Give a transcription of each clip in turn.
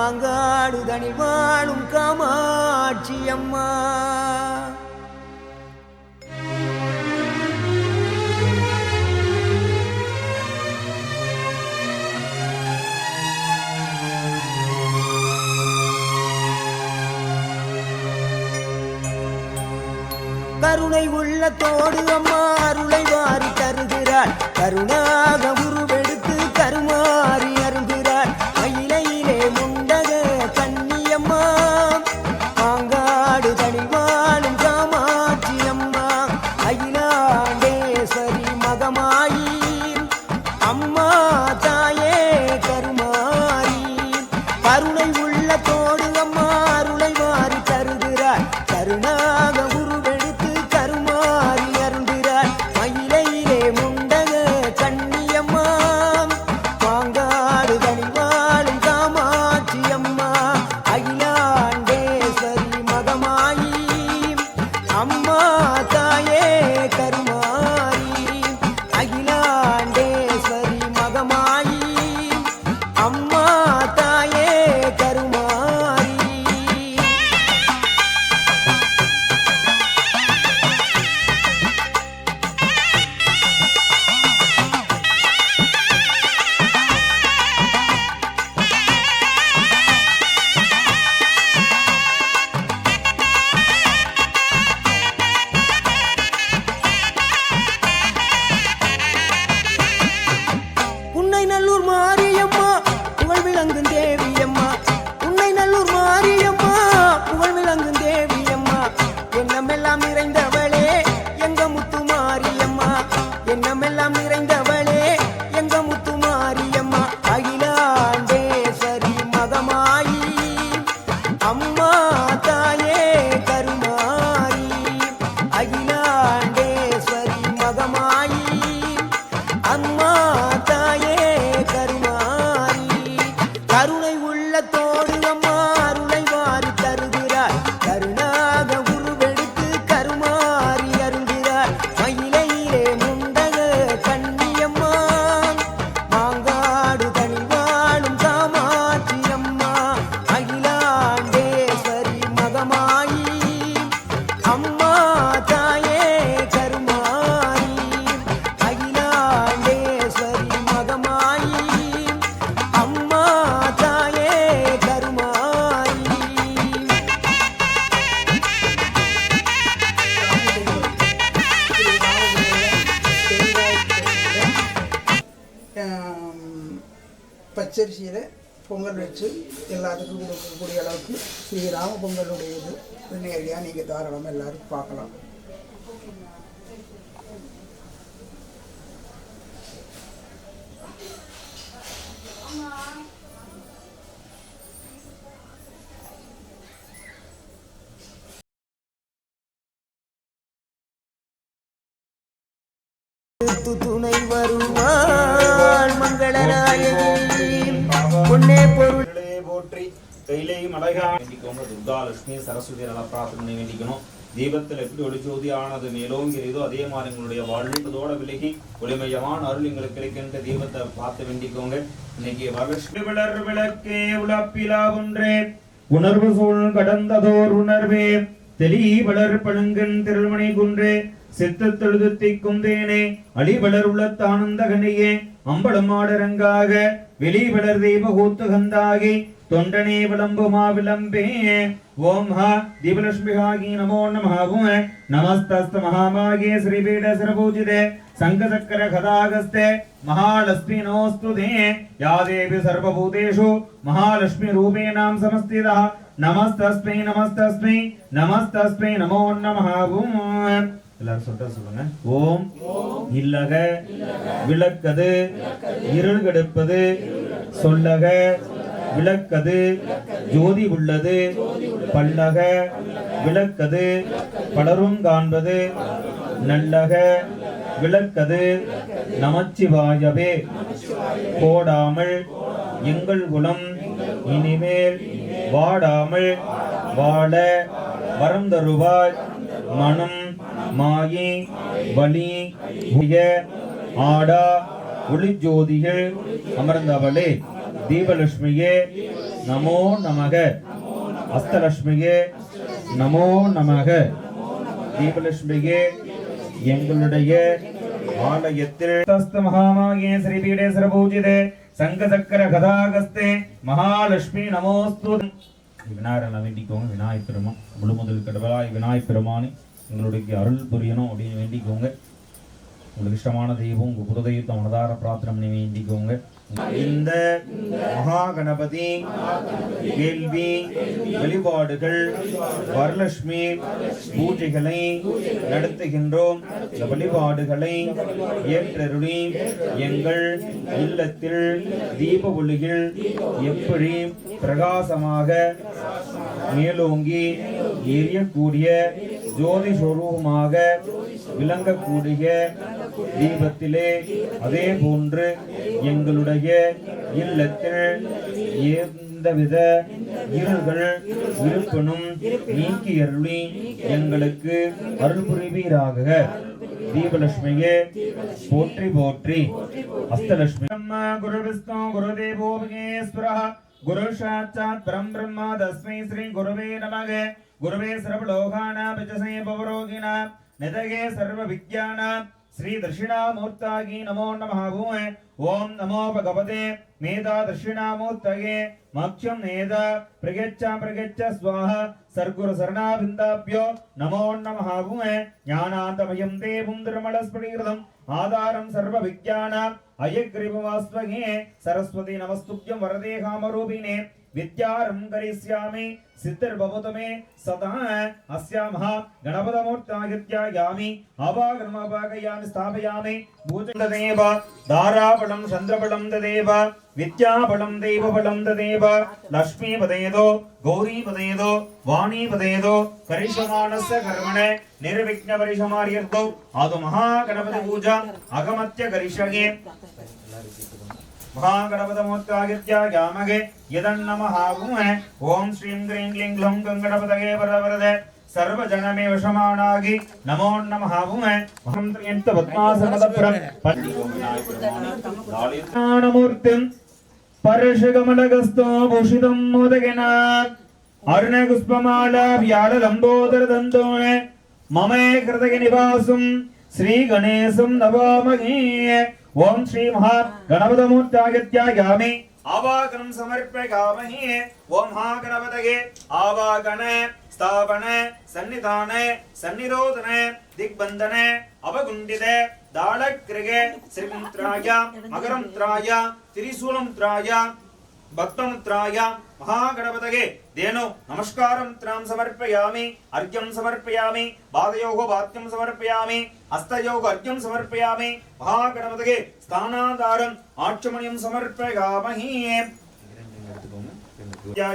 மாங்காடுதனில் வாழும் காமாட்சி அம்மா. கருணை உள்ளத்தோடு அம்மா அருளை வாரி தருகிறாள். கருணாக உருவெடுத்து கருமாறி அருகிறாள். மயிலையிலே முண்டக கன்னியம்மா, மாங்காடு தனி வாழும் காமாட்சி அம்மா. அகிலாண்டேஸ்வரி மகமாயி அம்மா தாயே கருமாரி. கருணை உள்ளத்தோடு அம்மா அருளை வாரி தருகிறாள். கருணாக நல்லூர் மாரியம்மா புகழ் விளங்கும் தேவியம்மா. உன்னை நல்லூர் மாரியம்மா புகழ் விளங்கும் தேவியம்மா. எண்ணமெல்லாம் நிறைந்தவளே எங்க முத்து மாரியம்மா. எண்ணமெல்லாம் நிறைந்தவளே எங்க முத்து மாரியம்மா. அகிலாண்டேஸ்வரி மகமாயி அம்மா தாயே கருமாரி. அகிலாண்டேஸ்வரி மகமாயி அம்மா தாயே கருமாரி. கருணை உள்ளத்தோடு அம்மா அருளை வாரி தருகிறாள். கருணாக உருவெடுத்து கருமாறி அருகிறாள். மயிலையிலே முண்டக கன்னியம்மா, மாங்காடு தனி வாழும் காமாட்சி அம்மா. அகிலாண்டேஸ்வரி மகமாயி அம்மா தாயே கருமாரி. அகிலாண்டேஸ்வரி மகமாயி அம்மா தாயே கருமாரி. பச்சரிசியில் பொங்கல் வச்சு எல்லாத்துக்கும் கொடுக்கக்கூடிய அளவுக்கு ஸ்ரீராம பொங்கலுடையது நேரடியாக நீங்கள் தாராளமாக எல்லாருக்கும் பார்க்கலாம். துணை வருவாள் மங்களநாயகி பொன்னே பொருளே போற்றி. கையிலையும் அழகா வேண்டிக்கோங்க. துர்கா லட்சுமி சரஸ்வதி நல்லா பிரார்த்தனை வேண்டிக்கணும். தீபத்தில் எப்படி ஒளிஜோதி ஆனது மேலோங்கிறதோ அதே மாதிரி எங்களுடைய வாழ்க்கையோட விலகி ஒளிமயமான அருள் எங்களுக்கு கிடைக்கின்ற தீபத்தை பார்த்து வேண்டிக்கோங்க. இன்னைக்கு வரலட்சுமி விளர் விளக்கே உலப்பிலா ஒன்றே உணர்வு சூழ் கடந்ததோர் உணர்வே தெளி வளர் பழுங்கன் திருமணி குன்றே சித்தத்தெழுதுத்தி குந்தேனே அலி வளர் உள்ளத்தானந்த கனியே அம்பலம் ஆடரங்காக வெளி வளர் தெய்வ கூத்துகந்தாகி தொண்டனே விளம்புமா விளம்பே. ஓம் ஹ தீபலட்சுமிகாகி நமோ நமः. நமஸ்தஸ்த மகாமாகே ஸ்ரீபீட சிரபூஜிதே சங்கசக்கர கதாகஸ்தே மகாலக்ஷ்மி நமோஸ்துதே. யா தேவி சர்வபூதேஷு மகாலக்ஷ்மி ரூபேணாம் சமஸ்திதா. நமஸ்தஸ்மை நமஸ்தஸ்மை நமஸ்தஸ்மை நமோ நமः. எல்லாரும் சொல்லுங்க. ஓம் இல்லக விளக்கது இருள் கெடுப்பது சொல்லக விளக்கது ஜோதி உள்ளது பல்லக விளக்கது பலரும் காண்பது நல்லக விளக்கது நமச்சிவாயவே. போடாமல் எங்கள் குலம் இனிமேல் வாடாமல் வாழ வரம் தருவாய். மனம் மாயை வலி ஆடா ஒளிஜோதிகள் அமர்ந்தவளே தீபலட்சுமியே நமோ நமக அஸ்தலட்சுமியே நமோ நமக தீபலட்சுமியே எங்களுடைய ஆலயத்தில் தஸ்த மகாமாயே ஸ்ரீபீடே சரபூஜிதே சங்கசக்கர கதாகஸ்தே மகாலட்சுமி நமோஸ்து. விநாயகர் வேண்டிக்கோங்க. விநாயகப் பெருமான் முழு முதல் கடவுளாய் விநாயகப் பெருமானே எங்களுடைய அருள் புரியணும் அப்படின்னு வேண்டிக்கோங்க. உங்களுக்கு இஷ்டமான தெய்வம் உங்க குலதெய்வத்தை மனதார பிரார்த்தனை பண்ணி வேண்டிக்கோங்க. இந்த மகா கணபதி கேள்வி வழிபாடுகள் வரலட்சுமி பூஜைகளை நடத்துகின்றோம். இந்த வழிபாடுகளை ஏற்றருளி எங்கள் இல்லத்தில் தீப ஒளிகள் எப்படி பிரகாசமாக மேலோங்கி எரியக்கூடிய ஜோதி ஸ்வரூபமாக விளங்கக்கூடிய தீபத்திலே அதே போன்று எங்களுடைய இல்லத்தில் எந்தவித இருள்கள் இருப்பினும் நீக்கி அருளி எங்களுக்கு அருள் புரிவீராக. தீபலட்சுமியே போற்றி போற்றி. அஸ்தலட்சுமி குரு விஷ்ணு குரு தேவோ மகேஸ்வரः குரு சாட்சாத் பரம்பிரம்ம தஸ்மை ஸ்ரீ குருவே நமக. குருவே சர்வலோகானாம் விஜயே பவரோகிணாம் நிதயே சர்வ வித்யானாம் श्री दक्षिणामूर्तागी नमो नमः भूमे. ओम नमो भगवते मेधा दक्षिणामूर्तये मक्षं नेदा प्रगच्छ स्वाहा सर्गुरु शरणाविन्दाभ्यो नमो नमः भूमे. ज्ञानान्तमयं देवं निर्मलस्फटिककृतम् आधारं सर्वविज्ञानाम् अयग्रीववास्वगे सरस्वती नमस्तुभ्यं वरदे कामरूपिणे विद्यारं करिष्यामि सिद्धिर्भवतु मे सदा. अस्यामः गणपतमूर्तायत्यायामि आवागमपाकयामि स्थापयामि भूतदेव धाराफलं चन्द्रफलं तदेव विद्याफलं देवफलं तदेव लक्ष्मीपदेदो गौरीपदेदो वाणीपदेदो करिष्यमाणस्य कर्मणे निर्विघ्नपरिसमार्यर्थो आदौ महागणपति पूजा अगमत्य करिष्ये. महागणपतमोत्तागित्यायामगे यदन्नमः भूमे. ओम श्रीं क्रीं क्लीं ग्लौं गणपतये वरवरदे सर्वजनमे वशमानागि नमो नमः भूमे. महंत्रयन्त पद्मासनदप्रं पद्मानमूर्तिं परशकमलगस्तो भूषितं मोदकेन अरुणपुष्पमाला व्याललम्बोदरदन्तोने ममे कृतके निवासं श्रीगणेशं नमामि. ओम श्री महा गणपतमूर्तायत्यायामि आवाहनं समर्पयामि. ओम महागणपतये आवाहने स्थापने सन्निधाने सन्निरोधने दिग्बन्धने अवगुण्डिते दालक्रिगे श्रीमन्त्राय मकरन्त्राय त्रिशूलन्त्राय भक्तमुद्राय महागणपतये धेनु नमस्कारं त्रां समर्पयामि. अर्घ्यं समर्पयामि. पादयोः वाक्यं समर्पयामि. हस्तयोः अर्घ्यं समर्पयामि. महागणपतये स्थानाधारम् आचमनीयं समर्पयामि.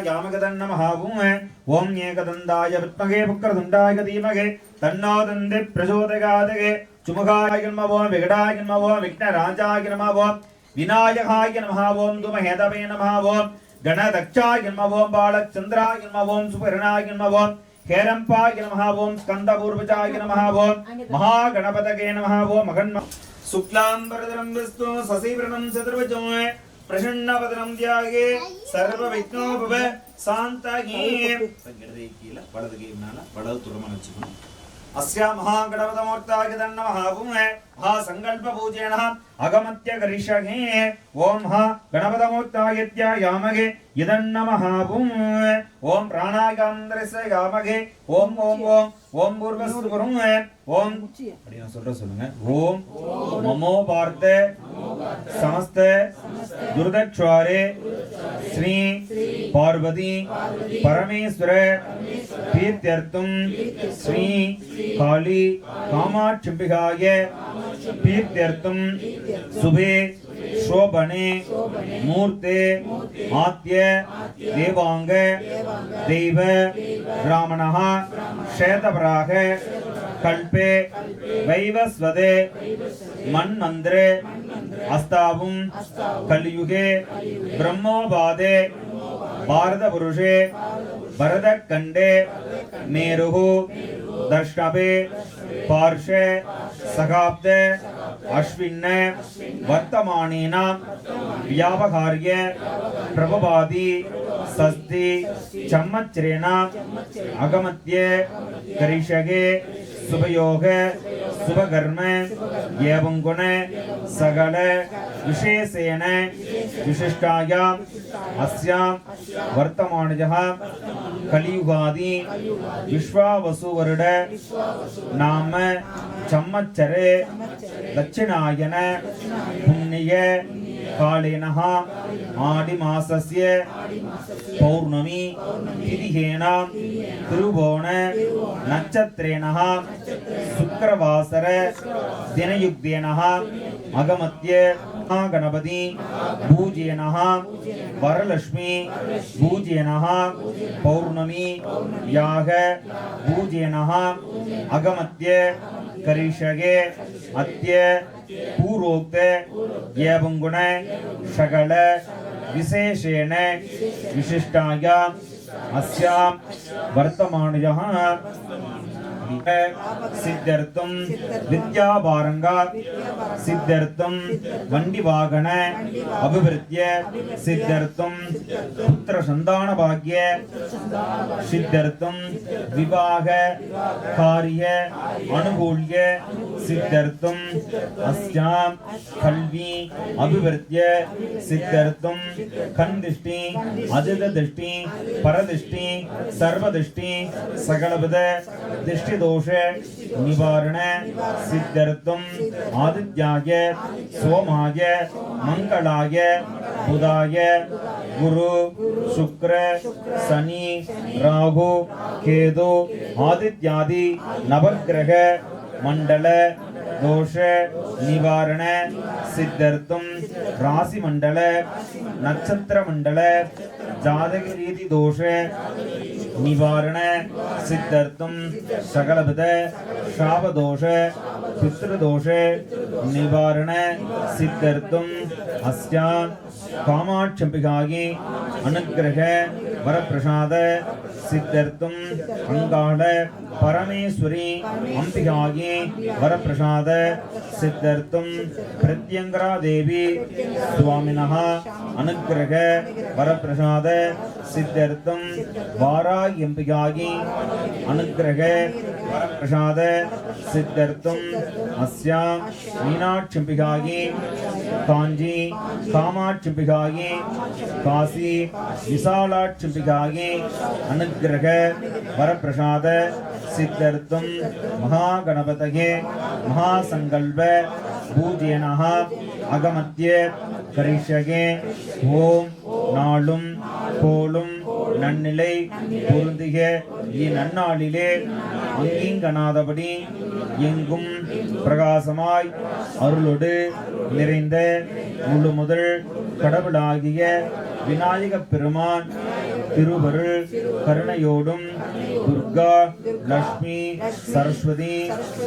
यामगदन्नमः भूमे. ओम एकदन्ताय विद्महे वक्रतुण्डाय धीमहि तन्नो दन्ति प्रचोदयात्. चुमुखाय नमः. विकटाय नमः. विघ्नराजाय नमः. विनायकाय नमः. ओम धूमहेतवे नमः. ओम गणदक्षाय नमः. ओम बालचन्द्राय नमः. ओम सुपर्णाय नमः. ओम हेरम्पाय नमः. ओम स्कन्दपूर्वजाय नमः. ओम महागणपतये नमः. ओम मगन्म शुक्लाम्बरधरं विष्णु शशिवर्णं चतुर्भुजं प्रसन्नवदनं ध्याये सर्वविघ्नोपव शान्तये. वलது கை மேல வலது துரமன வச்சுக்கணும். अस्या महागणपतमूर्ताय नमः भूमे. महासंकल्प पूजेन अगमत्य करिष्ये. ओम गणपतमूर्तायत्यायामगे यदन्नमः भूमे. ओम प्राणायामन्द्रस्य यामगे. ओम ओम ओम ओम पूर्वस्वरूपे. ओम அப்படினா சொல்லுங்க. ओम ममो पार्थे समस्त दुर्दक्षारे श्री पार्वती परमेश्वर तीर्थ्यर्थम श्री काली कामाक्षिम्बिकाय तीर्थ्यर्थम शुभे शोभने मूर्ते आद्य देवांग देव ब्राह्मणः श्वेतपराग कल्पे वैवस्वते मन्वन्तरे अस्तावुं कलियुगे ब्रह्मोपादे भारतपुरुषे भरतखण्डे मेरुः दर्शने पार्श्वे सखाब्दे अश्विन वर्तमानेन व्यावहार्य प्रभवादि சஸ்தி சம்மச்சரேன அகமத்ய கரிஷகே சுபயோக சுபகர்ம ஏவம் குண சகல விசேஷேன விசிஷ்டாயாம் அஸ்யாம் வர்த்தமானஜः கலியுகாதி விஸ்வாவசு வருட நாம சம்மச்சரே தட்சிணாயன புண்ணிய காலேனः ஆடிமாசஸ்ய பௌர்ணமி திதிஹேன திருவோண நட்சத்திரேணः சுக்கிரவாசர தினயுக்தேனः அகமத்ய கணபதி பூஜ்யேனः வரலட்சுமி பூஜ்யேனः பௌர்ணமி யாக பூஜ்யேனः அகமத்ய கரிஷகே அத்ய பூர்வோக்த ஏவம் குண சகல விசேஷேன விசிஷ்டாயாம் அஸ்யாம் வர்த்தமானஜः சித்தர்த்தம் வித்யாபாரங்கா சித்தர்த்தம் வண்டி வாகன அபிவிருத்திய சித்தர்த்தம் புத்திர சந்தான பாக்ய சித்தர்த்தம் விவாக காரிய அனுகூல்ய சித்தர்த்தம் அஸ்யாம் கல்வி அபிவிருத்திய சித்தர்த்தம் கண் திருஷ்டி அதித திருஷ்டி பரதிஷ்டி சர்வதிஷ்டி சகலவித திருஷ்டி दोष निवारण सिद्धर्थम आदित्याय सोमाय मंगलाय बुधाय गुरु शुक्र शनि राहु केतु आदित्यादि नवग्रह मंडल दोष निवारण सिद्धर्थम राशि मंडल नक्षत्र मंडल जातक रीति दोष निवारण सिद्धर्थम सकलविध शाप दोष पितृदोष निवारण सिद्धर्थम अस्यां कामाक्षंबिकागी अनुग्रह वरप्रसाद सिद्धर्थम अंगाल परमेश्वरी अंबिकागी वरप्रसाद सिद्धर्थम प्रत्यंगरा देवी स्वामिनः अनुग्रह वरप्रसाद सिद्धर्थम वाराही अंबिकागी अनुग्रह वरप्रसाद सिद्धर्थम अस्यां मीनाक्षी अंबिकागी कांजी कामाक्षी अंबिकागी काशी विशालाक्षी अंबिकागी अनुग्रह वरप्रसाद सिद्धर्थम महागणपतये महासंकल्प பூஜ்யனः அகமத்ய கரிஷகே ஓம் நாளும் கோளும் நன்னிலை பொருந்திய இந்நன்னாளிலே அங்கீங்கனாதபடி எங்கும் பிரகாசமாய் அருளோடு நிறைந்த முழு முதல் கடவுளாகிய விநாயகப் பெருமான் திருவருள் கருணையோடும் துர்கா லட்சுமி சரஸ்வதி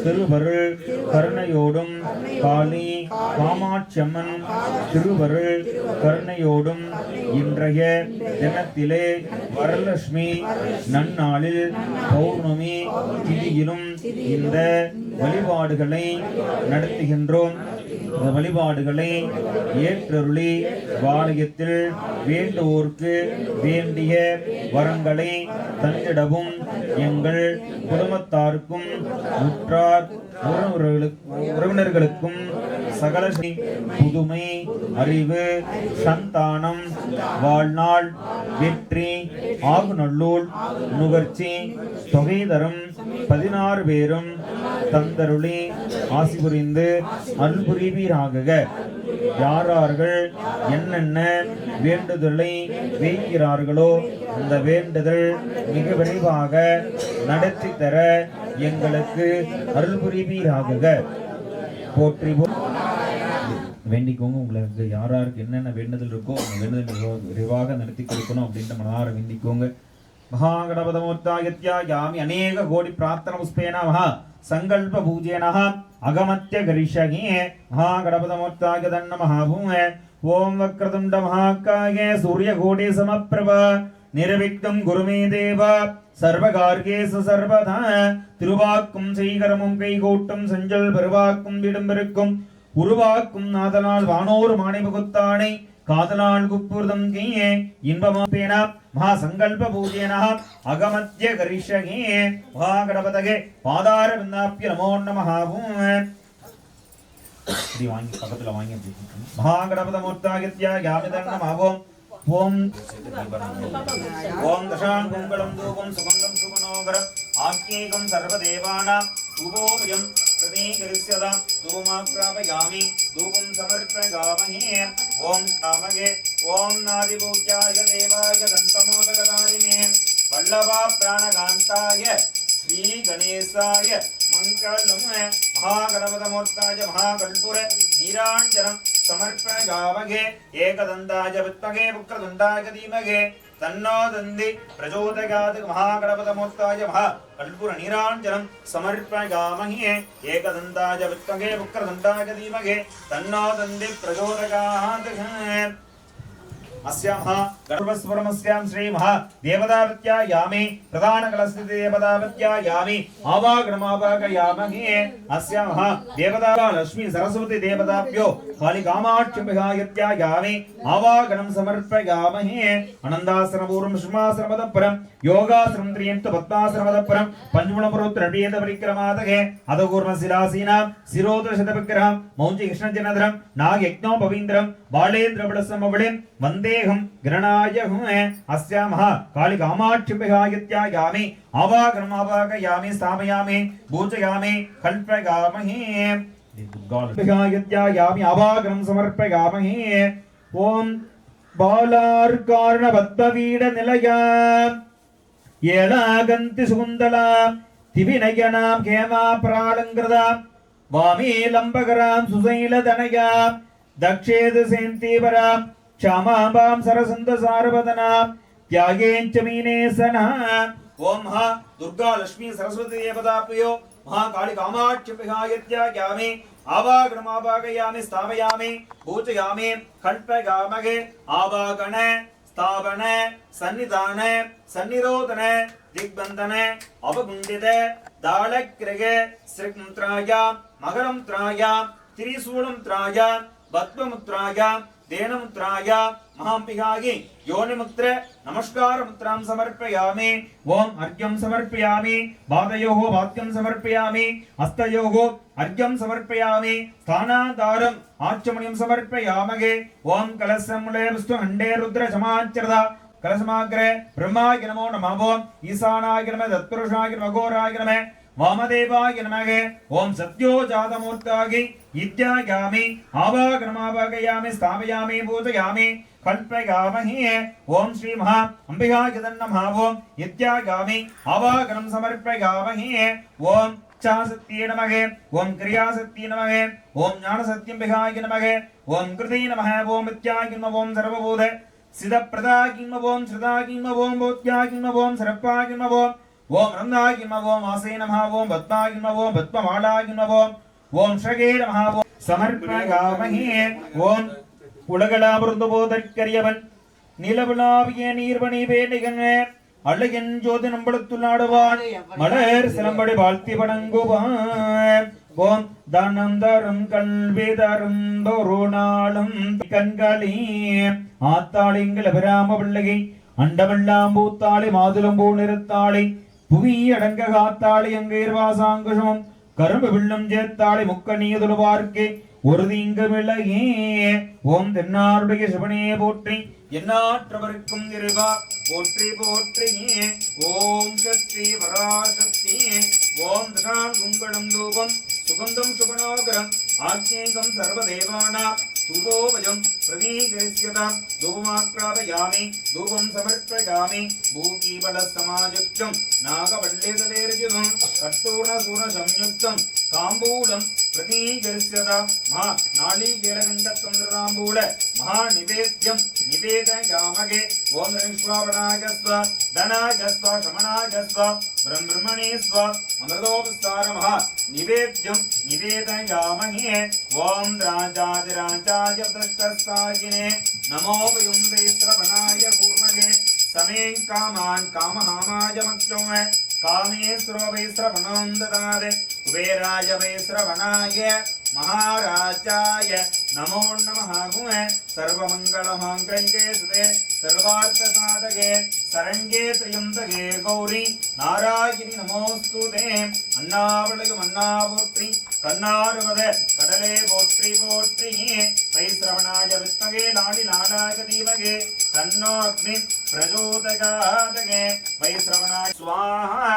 திருவருள் கருணையோடும் காளி காமாட்சியம்மன் திருவருள் கருணையோடும் இன்றைய தினத்திலே வரலட்சுமி நன்னாளில் பௌர்ணமி திதியிலும் இந்த வழிபாடுகளை நடத்துகின்றோம். இந்த வழிபாடுகளை ஏற்றருளி வாலயத்தில் வேண்டுவோர்க்கு வேண்டிய வரங்களை தந்திடவும் எங்கள் குடும்பத்தாருக்கும் உற்றார் உறவினர்களுக்கும் சகல புதுமை அறிவு சந்தானம் வாழ்நாள் வெற்றி ஆகுநல்லூர் நுகர்ச்சி தொகை தரும் 16 பேரும் தந்தருளி ஆசி புரிந்து அருள் புரிவீராக. யாரார்கள் என்னென்ன வேண்டுதலை வைக்கிறார்களோ அந்த வேண்டுதல் மிக விரைவாக நடத்தி தர எங்களுக்கு அருள் புரிவீராக. போற்றி வேண்டிக்கோங்க. உங்களுக்கு யாராருக்கு என்னென்ன வேண்டுதல் இருக்கோ அந்த வேண்டுதல் விரைவாக நடத்தி கொடுக்கணும் அப்படின்ற மனதார வேண்டிக்கோங்க. महागणपतमूर्तायत्यायामि अनेक कोटि प्रार्थना पुष्पेण महा संकल्प पूजेनः अगमत्य करिष्यामि. महागणपतमूर्ताय नमः. भूमे ओम वक्रतुंड महाकाय सूर्यकोटि समप्रभ निर्विघ्नं कुरु मे देव सर्वकार्येषु सर्वदा. திருவாக்கும் செய்கரமும் கைகோட்டும் செஞ்சல் பெருவாக்கும் விடும்பிருக்கும் உருவாக்கும் நாதனால் வானோர் மானை முகுத்தானை காதலால் குப்புர்தம் கீயே இன்பமாப்பேன மகா சங்கல்ப பூஜேன அகமத்ய கரிஷ்யகே மகாகணபதகே பாதார விந்தாப்ய நமோ நமஹ. இப்படி வாங்கி பக்கத்துல வாங்கி மகாகணபத மூர்த்தாகித்யா யாமிதன்னமாவோம். ஓம் ஓம் தசாங்குங்களம் தூபம் சுகந்தம் சுகனோகரம் ஆக்ஞேகம் சர்வதேவானாம் தூபோபயம் பிரதீகரிஸ்யதாம் தூபமாக்ராபயாமி தூபம் சமர்ப்பயாமஹே. ஓம் நாமகே ஓம் நாதிபூஜ்யாய தேவாய தந்தமோதகதாரிணே வல்லவா பிராணகாந்தாய ஸ்ரீ கணேசாய மங்களம். மகாகணபதமூர்த்தாய மகாகல்புர நீராஞ்சனம் समर्पयामहे. एकदन्ताय विद्महे वक्रतुण्डाय धीमहि तन्नो दन्ति प्रचोदयात्. महागणपतिमूर्ताय महाकल्पूरनीराञ्जनं समर्पयामहे. एकदन्ताय विद्महे वक्रतुण्डाय धीमहि तन्नो दन्ति प्रचोदयात्. अस्यामः गर्भस्वरमस्यां श्री महा देवतावत्यायामि प्रधानकलस्थिति देवतावत्यायामि आवागणमावागयामहे. अस्यामः देवता लक्ष्मी सरस्वती देवताभ्यो कालिकामाक्षिभिहायत्यायामि आवागणं समर्पयामहे. अनन्दासनपूर्वं श्रीमासनपदपरं योगासनं त्रियन्तु पद्मासनपदपरं पञ्चमुणपुरोत्तरपीयत परिक्रमादगे अधकूर्मशिलासीनां शिरोदशतविग्रहं मौञ्चि कृष्णजनधरं नागयज्ञोपवीन्द्रं बालेन्द्रबलसमबलिं वन्देहं गणनायकम्. अस्यामः कालिकामाक्षिभिहायत्यायामि आवागणम् आवागयामि स्थापयामि पूजयामि कल्पयामहे. विहायत्यायामि आवागणं समर्पयामहे. ओम बालार्कार्णबद्धवीडनिलया येलागन्ति सुकुन्दला दिविनयनां हेमापरालङ्कृतां वामे लम्बकरां सुशैलतनया दक्षेदसेन्तीवरां क्षमाम्बां सरसन्दसारवदनां त्यागेञ्च मीनेसना. ओम महा दुर्गा लक्ष्मी सरस्वती देवताभ्यो महाकाली कामाक्षिभिहायत्यायामि आवागणमावागयामि स्थापयामि पूजयामि कल्पयामहे. आवागण स्थापन सन्निधान सन्निरोधन दिग्बंधन अवगुंडित दालक्रिय श्रीमुद्राय मकरमुद्राय त्रिशूलमुद्राय बद्ममुद्राय देनमुद्राय महांपिकागी योनिमुद्र नमस्कारमुद्रां समर्पयामि. ओम अर्घ्यं समर्पयामि. पादयोः वाद्यं समर्पयामि. हस्तयोः अर्घ्यं समर्पयामि. स्थानाधारम् आचमनीयं समर्पयामहे. ओम कलशमूले विष्णुखण्डे रुद्रशमाचरदा कलशमाग्रे ब्रह्माय नमो नमः. ओम ईशानाय नमः तत्पुरुषाय नमः घोराय नमः वामदेवाय नमः. ओम सत्यो जातमूर्ताय इत्यागामि आवागणमावागयामि स्थापयामि पूजयामि कल्पयामहे. ओम श्री महा अंबिकाय नमः. ओम इत्यागामि आवागणं समर्पयामहे. ओम चासत्ये नमः. ओम क्रियासत्ये नमः. ओम ज्ञानसत्यंबिकाय नमः. ओम कृते नमः. ओम इत्याय नमः. ओम सर्वभूत सिद्धप्रदाय नमः. ओम श्रदाय नमः. ओम बोध्याय नमः. ओम सरप्पाय नमः. ओम रन्नाय नमः. ओम आसे नमः. ओम पद्माय नमः. ओम पद्ममालाय नमः. ओम श्रगे नमः. ओम समर्पयामहे. ओम உலகளாபுரந்தபோதற்கரியவன் நிலவுலாவிய நீர்வணி வேணிகன் அழகன் ஜோதி நம்படுத்துள்ளாடுவான் மலர் சிலம்படி வாழ்த்தி வணங்குவான். ஓம் தானம் தரும் கல்வி தரும் ஒரு நாளும் கண்களே ஆத்தாளிங்கள் அபிராம பிள்ளையை அண்டமெல்லாம் பூத்தாளி மாதுளம் பூ நிறுத்தாளி புவி அடங்க காத்தாளி அங்கேர்வாசாங்குஷமும் கரும்பு வில்லும் சேர்த்தாளி முக்க நீதுழுவார்க்கே ஒரு தீங்கு விலகே. ஓம் தென்னாருடைய சிவனே போற்றி எந்நாற்றவர்க்கும் இருவா போற்றி போற்றி. ஓம் சக்தி பராசக்தி. ஓம் தசான் கும்பளம் தூபம் சுகந்தம் சுபனோகரம் ஆக்ஞேகம் சர்வதேவானாம் தூபோபயம் பிரதீகரிஸ்யதாம் தூபமாக்ராபயாமி தூபம் சமர்ப்பயாமி. பூகீபலசமாயுக்தம் நாகவல்லேதலேர்ஜிதம் கட்டூர்ணசூர சம்யுக்தம் தாம்பூலம் பிரதீகரிஸ்யதாம் மா நாளீகேலகண்டத்வந்திரதாம்பூல மகா நிவேத்யம் நிவேதயாமகே. ஓம் ரிஷ்வாவணாய ஸ்வ தனாய ஸ்வ சமனாய ஸ்வ பிரம்மணே ஸ்வ அமிர்தோபஸ்தார மகா நிவேத்யம் நிவேதயாமகே. ஓம் ராஜாதிராஜாய பிரஷ்டஸ்தாயினே நமோபயுந்தே ஸ்ரவணாய கூர்மகே. சமே காமான் காமஹாமாய மக்ஷோம காமேஸ்வரோ வை ஸ்ரவணம் ததாதே. குபேராய வை ஸ்ரவணாய மகாராஜாய நமோ நமः. सर्वमङ्गलमाङ्गल्ये सुते सर्वार्थसाधके शरण्ये त्र्यम्बके गौरी नारायणि नमोऽस्तुते अन्नावळयम् अन्नापोट्रि कन्नारुमदे கடலே போற்றி போற்றி வைஸ்ரவணாய வித்மகே லாடி லாடாய தீமகே தன்னோ அக்னி பிரச்சோதகாதகே வைஸ்ரவணாய ஸ்வாஹா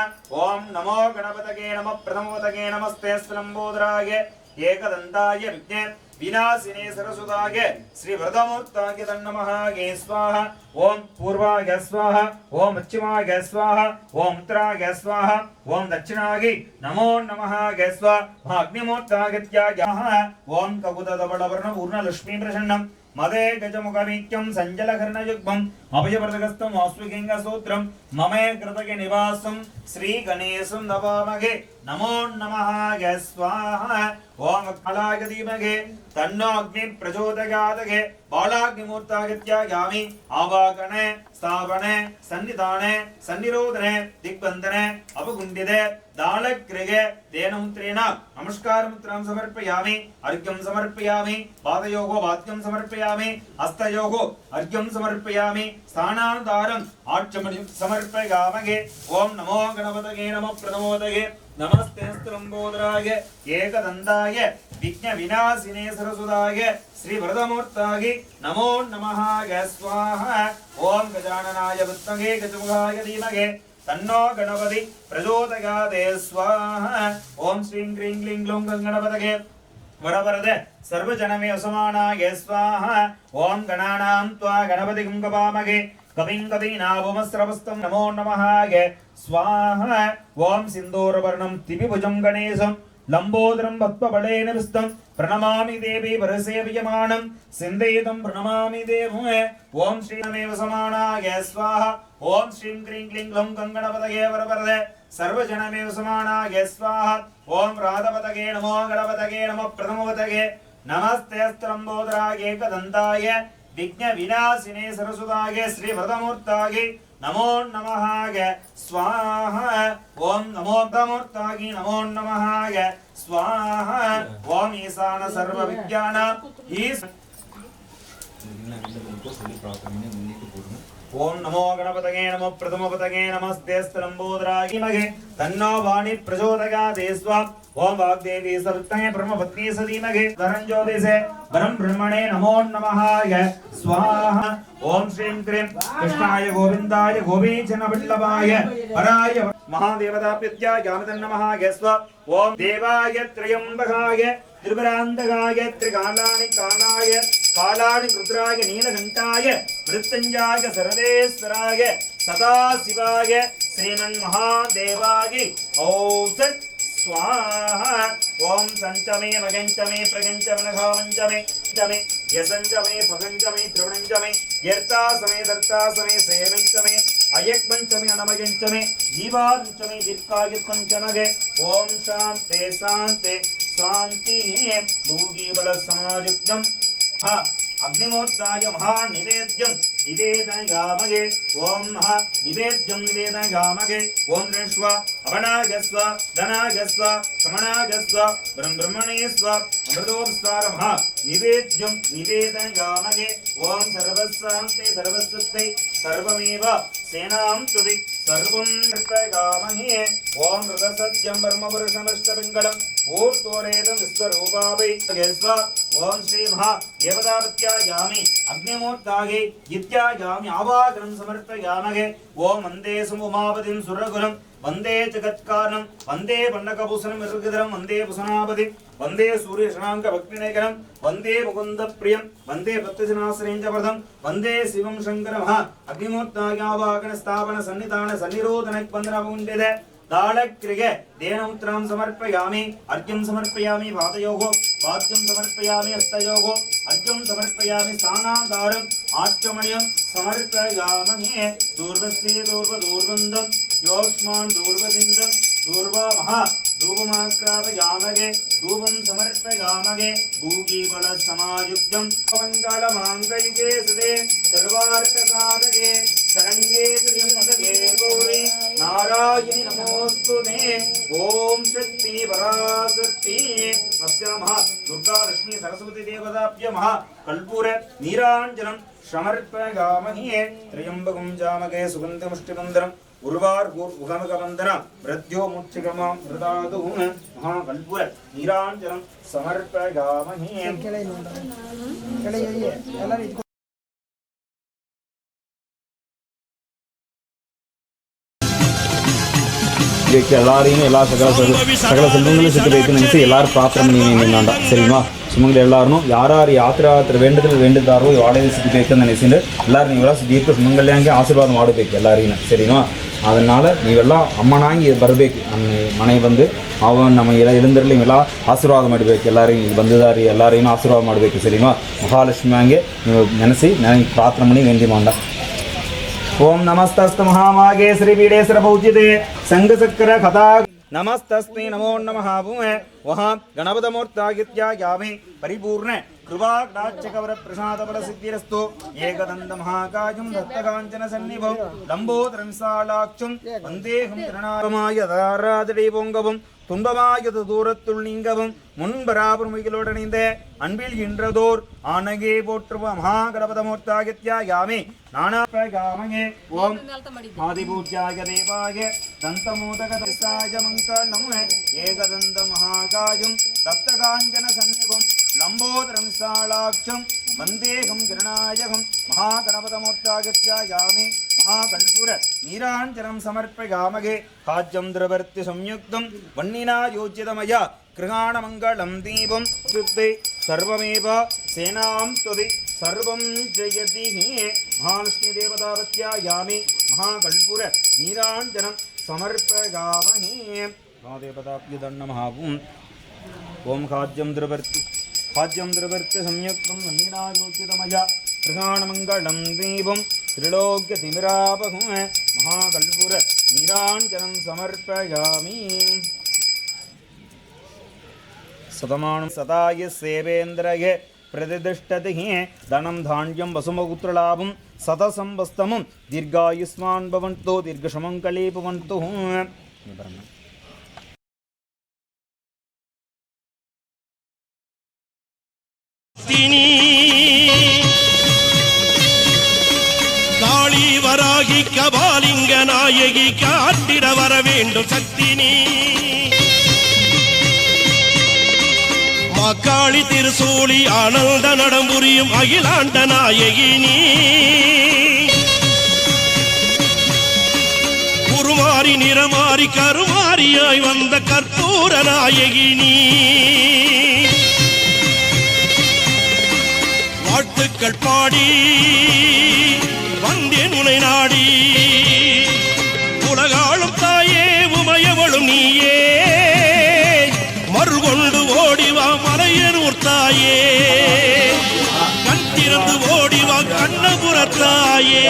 ஓம் நமோ கணபதகே நம பிரதமோதகே நமஸ்தே ஸ்லம்போதராய ஏகதந்தாய விக்னே विनाशिने सरस्वताय श्री वरदमूर्ताय तन्नमः गे स्वाहा ओम पूर्वाय स्वाहा ओम पश्चिमाय स्वाहा ओम उत्तराय स्वाहा ओम दक्षिणाय नमो नमः गे स्वाहा अग्निमूर्ताय ओम ककुतदबलवर्ण पूर्णलक्ष्मी प्रसन्नं मदे गजमुखमीक्यं सञ्जलकर्णयुग्मम् अभयप्रदगस्तम् आस्विकिङ्गसूत्रं ममे कृतके निवासं श्रीगणेशं नवामहे नमो नमः गे स्वाहा ओम कालाय धीमहि तन्नो अग्नि प्रचोदयात् बालाग्निमूर्ताय आवागणे स्थापने सन्निधाने सन्निरोधने दिग्बन्धने अपगुण्डिते दालक्रिये तेनमुत्रेण नमस्कारमुद्रां समर्पयामि अर्घ्यं समर्पयामि पादयोः वाद्यं समर्पयामि हस्तयोः अर्घ्यं समर्पयामि स्थानान्तरम् आचमनीं समर्पयामि ओम नमो गणपतये नमः प्रथमोदये नमस्ते स्त्रंबोदराय एकदन्ताय विघ्न विनाशिने सरस्वताय श्री वरदमूर्ताय नमो नमः स्वाहा ओम गजाननाय विद्महे गजमुखाय धीमहि तन्नो गणपति प्रचोदयात् स्वाहा ओम श्रीं क्रीं क्लीं ग्लूं गणपतये वरवरदे सर्वजनमे असमानाय स्वाहा ओम गणानां त्वा गणपतिं गवामहे कविं कवीनावमस्रवस्तं नमो नमः स्वाहा ओम सिन्दूरवर्णं तिभिभुजं गणेशं लंबोदरं भक्तबलेन विस्तं प्रणमामि देवी वरसेव्यमानं सिन्धेदं प्रणमामि देवं ओम श्रीमेव समानाय स्वाहा ओम श्रीं क्रीं क्लीं ग्लौं गणपतये वरवरदे सर्वजनमेव समानाय स्वाहा ओम राधपतये नमो गणपतये नमः प्रथमपतये नमस्ते स्त्रंबोदराय एकदन्ताय विघ्न विनाशिने सरस्वताय श्री वरदमूर्ताय नमो नमः स्वाहा ओम नमो वरदमूर्ताय नमो नमः स्वाहा ओम ईशान सर्व विज्ञान ओम नमो गणपतये नमो प्रथमपतये नमस्ते स्त्रंबोदराय धीमहि तन्नो वाणी प्रचोदयात् स्वाहा ओम वाग्देवी सवितृ ब्रह्मपत्नी सधीमहि धरंज्योतिषे वरं ब्रह्मणे नमो नमः स्वाहा ओम श्रीं क्रीं कृष्णाय गोविंदाय गोपीजनवल्लभाय हराय महादेवताभ्यः नमः स्वाहा ओम देवाय त्र्यंबकाय त्रिपुरान्तकाय त्रिकालानि कालाय कालानि रुद्राय नीलकण्ठाय मृत्युञ्जयाय सर्वेश्वराय सदाशिवाय श्रीमन्महादेवाय औषध स्वाहा ओम संचमे मगंचमे प्रगंचमे नखावंचमे चमे यसंचमे पगंचमे त्रिवणंचमे यर्ता समे दर्ता समे सेवंचमे अयक्मंचमे अनमगंचमे जीवांचमे दीर्घायुक्मंचमगे ओम शांते शांते शांति भूगी बल समायुक्तम हा अग्निमूर्ताय महानिवेद्यं निवेदयामहे ओम महा निवेद्यं निवेदयामहे ओम ऋष्व अवनागस्व धनागस्व समनागस्व ब्रह्मणे स्व अमृतोपस्तार महा निवेद्यं निवेदयामहे ओम सर्वस्सान्ते सर्वस्वस्ते सर्वमेव सेनां तुदि सर्वं अर्पयामहे ओम हृदसत्यं ब्रह्मपुरुषमष्टपिङ्गलं ऊर्ध्वरेदं विश्वरूपावै स्व ओम श्री महा देवतापत्यायामि अग्निमूर्तायै इत्यायामि आवाहनं समर्पयामहे ओम वन्दे सुमुमापतिं सुरगुरुं वन्दे जगत्कारणं वन्दे पन्नकभूषणं मृगधरं वन्दे पुसनापतिं वन्दे सूर्यशनाङ्कभक्तिनयकरं वन्दे मुकुन्दप्रियं वन्दे भक्तजनाश्रयञ्जवरदं वन्दे शिवं शङ्करं अग्निमूर्ताय आवाहन स्थापन सन्निधान सन्निरोधनवन्दनमुण्डिते दालक्रिये देनमुद्रां समर्पयामि अर्घ्यं समर्पयामि पादयोः वाद्यं समर्पयामि हस्तयोः अर्घ्यं समर्पयामि स्थानान्तरम् आचमनीयं समर्पयामहे दूर्वस्ये दूर्वदूर्वन्दं योष्मान् दूर्वदिन्दं दूर्वामः धूपमाक्रापयामहे धूपं समर्पयामहे भूगीबलसमायुक्तं मङ्गलमाङ्गल्ये सुते सर्वार्थसाधके शरण्ये त्र्यम्बके गौरी नारायणि नमोस्तुते ओम शक्ति पराशक्ति अस्यामः दुर्गा लक्ष्मी सरस्वती देवताभ्य महा कर्पूर नीराञ्जनं समर्पयामहे त्र्यम्बकं जामके सुगन्धमुष्टिमन्दरम् उर्वार्गुर्मुखमुखवन्दन मृत्यो मुच्चिकमां मृदादु महाकल्पुर नीराञ्जनं समर्पयामहे எல்லாரையும் எல்லா சகல செல்வங்களும் சுற்றி வைக்கணும்னு நினைச்சு எல்லாரும் பிரார்த்தனை பண்ணி வேண்டாம் சரிங்களா சுமங்கல எல்லாரும் யார் யாத்திரை வேண்டுதாரோ வாடகை சுற்றி வைக்கணும்னு நினைச்சுட்டு எல்லாரும் நீங்களா தீர்க்க சுமங்கல்ಯಾಂಗೆ ಆಶೀರ್ವಾದ ಮಾಡಬೇಕು ಎಲ್ಲರಿಗೂ ಸರಿನಾ அதனால் ನೀವೆಲ್ಲ ಅಮ್ಮನಾಗಿ ಬರಬೇಕು ನಮ್ಮ ಮನೆಗೆ ಬಂದು ಅವನು ನಮ್ಮ ಎಲ್ಲಂದರಲ್ಲಿ ನೀವೆಲ್ಲ ಆಶೀರ್ವಾದ ಮಾಡಬೇಕು ಎಲ್ಲರಿಗೂ ಇಲ್ಲಿ ಬಂದಿದ್ದಾರೆ ಎಲ್ಲರಿಗೂ ಆಶೀರ್ವಾದ ಮಾಡಬೇಕು ಸರಿನಾ ಮಹಾಲಕ್ಷ್ಮಿಗೆ ನೀವು ನೆನೆಸಿ ನನಗೆ ಪ್ರಾರ್ಥನೆ ಮಾಡಿ ವೇಂದಿ ಮಾಡ ओम नमस्तस्तु महामागे श्रीपीडेश्वर पूजिते संघचक्र कथा नमस्तस्मै नमो नमः भूमे वहाँ गणपतमूर्तागित्यायामि परिपूर्ण कृपाकटाक्षकवर प्रसादफल सिद्धिरस्तु एकदन्त महाकायं दत्तकाञ्चन सन्निभं लम्बोदरं सालाक्षं वन्देहं गणनाथमाय தாராதடிபொங்கவும் துன்பமாயது தூரத்துள் நீங்கவும் முன்பராபுமிகளோடணிந்த அன்பில் இன்றதோர் ஆனகே போற்றுவ மகாகணபதமூர்த்தாகித்யாயாமி நானாபயாமகே ஓம் ஆதிபூஜ்யாய தேவாய தந்தமோதகதசாய மங்களம் ஏகதந்த மகாகாயம் தப்தகாஞ்சன சன்னிபம் லம்போதரம் சாலாட்சம் வந்தேகம் கிருணாயகம் மகாகணபதமூர்த்தாகித்யாயாமி महाकल्पुर नीराञ्जनं समर्पयामहे खाद्यं द्रवर्ति संयुक्तं वह्निना योजितमया कृगाणमङ्गलं दीपं कृते सर्वमेव सेनां स्तुति सर्वं जयति महालक्ष्मीदेवतावत्यायामि महाकल्पुर नीराञ्जनं समर्पयामहे महादेवताभ्युदन्नमः ओं खाद्यं द्रवर्ति संयुक्तं वह्निना योजितमया कृगाणमङ्गलं दीपं त्रिलोक्यतिमिरापहुं महाकल्पुर नीराञ्जनं समर्पयामि सतमानं सताय सेवेन्द्रये प्रतिष्ठति धनं धान्यं वसुमपुत्रलाभं सतसंवत्सरं दीर्घायुष्मान् भवन्तु दीर्घशमं कलीभवन्तु காளி வராகி கபாலிங்க நாயகி காட்டிட வர வேண்டும் சக்தினி மக்காளி திருசூலி ஆனந்த நடம்புரியும் அகிலாண்ட நாயகினி குருமாரி நிறமாரி கருமாரியாய் வந்த கற்பூர நாயகினி வாழ்த்துக்கள் பாடி வந்தேன் உனை நாடி உலகாளும் தாயே உமையவளும் நீயே மறுகொண்டு ஓடிவா மலையனூர் தாயே கண் திறந்து ஓடிவா கண்ணபுரத்தாயே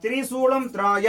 त्रिशूलं त्राय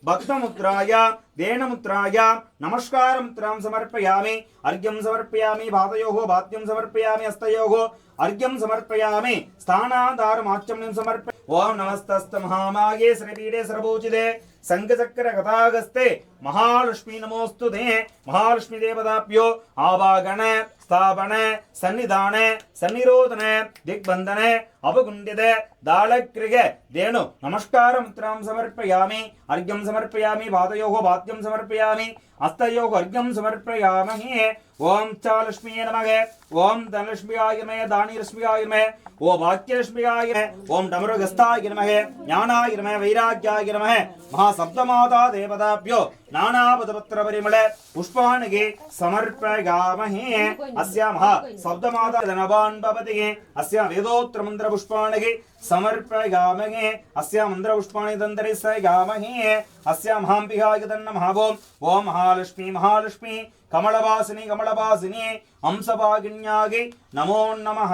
भक्तमुद्राय देनमुद्राय नमस्कारमुद्रां समर्पयामि अर्घ्यं समर्पयामि पादयोः भात्यं समर्पयामि हस्तयोः अर्घ्यं समर्पयामि स्थानाधारमाचमनं समर्पयामि ओम नमस्तस्तु महामागे श्रीपीडे सर्वपूजिते संघचक्र कथागस्ते महालक्ष्मी नमोस्तुते महालक्ष्मी देवताभ्यो आवागण स्थापन सन्निधान सन्निरोधन दिग्बंधन अपगुंडित दालक्रिय धेनु नमस्कार मुद्रां समर्पयामि अर्घ्यं समर्पयामि पादयोः भात्यं समर्पयामि हस्तयोः अर्घ्यं समर्पयामि ओम च लक्ष्मी नमः ओम धनलक्ष्म्याय नमः दानीलक्ष्म्याय नमः ओम भाग्यलक्ष्म्याय नमः ओम डमरुगस्ताय नमः ज्ञानाय नमः वैराग्याय नमः महासप्तमाता देवताभ्यो नानापदपत्र परिमल पुष्पाणि समर्पयामहे अस्या महा सप्तमाता धनवान् भवति अस्या वेदोत्तर मंत्र पुष्पाणि समर्पयामहे अस्या मंत्र पुष्पाणि दन्तरिसयामहे अस्या महाम्बिकाय नमः ओम महालक्ष्मी महालक्ष्मी कमलवासिनी कमलवासिनी हंसभागिन्यागे नमो नमः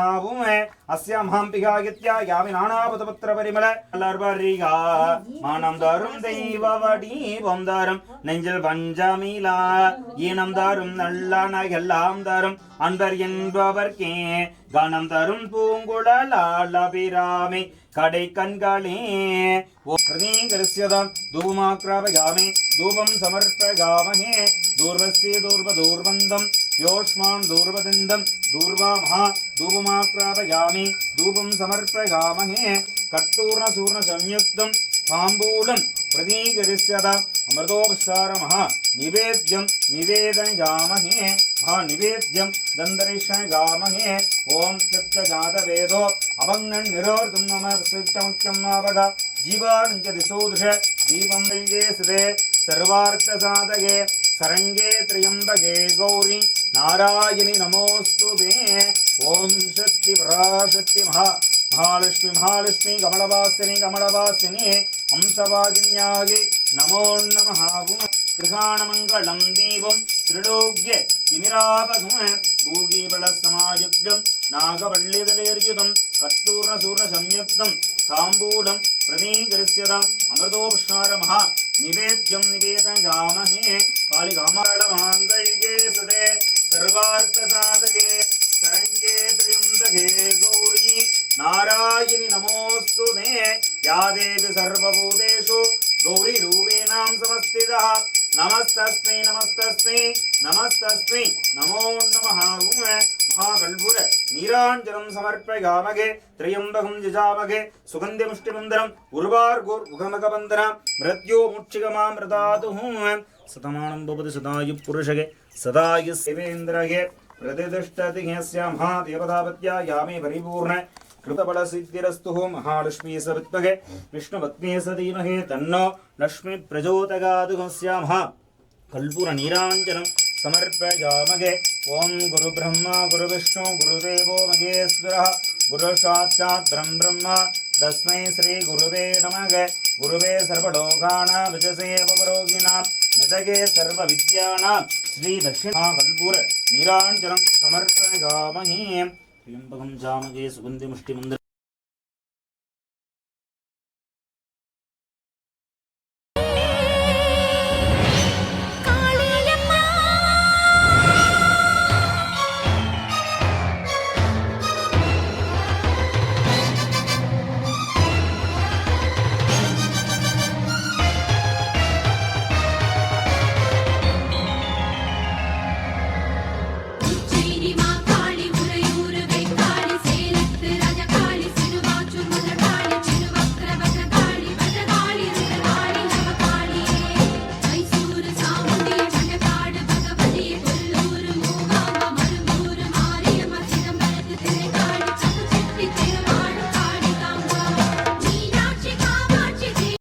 अस्या महाम्बिकागित्यायामि नानापदपत्र परिमल लर्वरिगा मानं दारुं दैववडीवं दारुं நெஞ்சில் பஞ்சமிலா ஈனம் தரும் நல்லன எல்லாம் தரும் அன்பர் என்பவர்க்கே கணம் தரும் பூங்குழலால் அபிராமி கடை கண்களே பிரதீகரிஸ்யதம் தூமாக்ராபயாமி தூபம் சமர்ப்பயாமஹே தூர்வஸ்ய தூர்வதூர்வந்தம் योष्मान् दूर्वदिन्दं दूर्वामः धूपमाक्रापयामि धूपं समर्पयामहे कट्टूर्णसूर्णसंयुक्तं ताम्बूलं प्रदीकरिष्यत अमृतोपचारमः निवेद्यं निवेदयामहे निवेद्यं दन्दरिष्यामहे ॐ तप्तजातवेदो अभङ्गं निरोधं मम स्विष्टमुख्यं मावग जीवानुञ्च दिशोदृश दीपं वैजेसते सर्वार्थसाधके सरंगे त्र्यंबके गौरी नारायणि नमोस्तुते ओम शक्ति पराशक्ति महालक्ष्मी कमलवासिनी हंसवागिन्यागे नमो नमः त्रिकाणमंगलं दीपं त्रिलोक्ये तिमिरापघं भूगीबलसमायुक्तं नागवल्लिदलेर्युतं कट्टूर्णसूर्णसंयुक्तं ताम्बूलं प्रदीकरिष्यताम् अमृतोपचारमः निवेद्यं निवेदयामहे कालिकामलमाङ्गल्ये सदे सर्वार्थसाधके सरंगे त्र्यंबके गौरी नारायणि नमोस्तुते या देवी सर्वभूतेषु गौरीरूपेणां समस्थितः नमस्तस्मै नमस्तस्मै नमस्तस्मै नमो नमः महाकल्पुर नीराञ्जनं समर्पयामहे त्र्यम्बकं यजामहे सुगन्धिमुष्टिमन्दरम् उर्वार्गोर्मुखमकबन्धनं मृत्युमुक्षिकमामृतातुः शतमानं भवति शतायुः पुरुषगे सदायुः सेवेन्द्रगे प्रतिष्ठति महादेवतापत्या यामे परिपूर्ण कृतबलसिद्धिरस्तु महालक्ष्मी सविद्महे विष्णुपत्नी सधीमहे तन्नो लक्ष्मी प्रचोदयात् कर्पूरनीराञ्जनं समर्पयामहे ॐ गुरुब्रह्मा गुरुविष्णु गुरुदेवो महेश्वरः गुरुसाक्षात् ब्रह्म तस्मै श्री गुरुवे नमः गुरुवे सर्वलोकानां विजसे परोगिणां निधगे सर्वविद्यानां श्री दक्षिणाकल्पूर नीराञ्जनं समर्पयामहे त्र्यम्बकं जामहे सुगन्धिमुष्टिमन्दरम्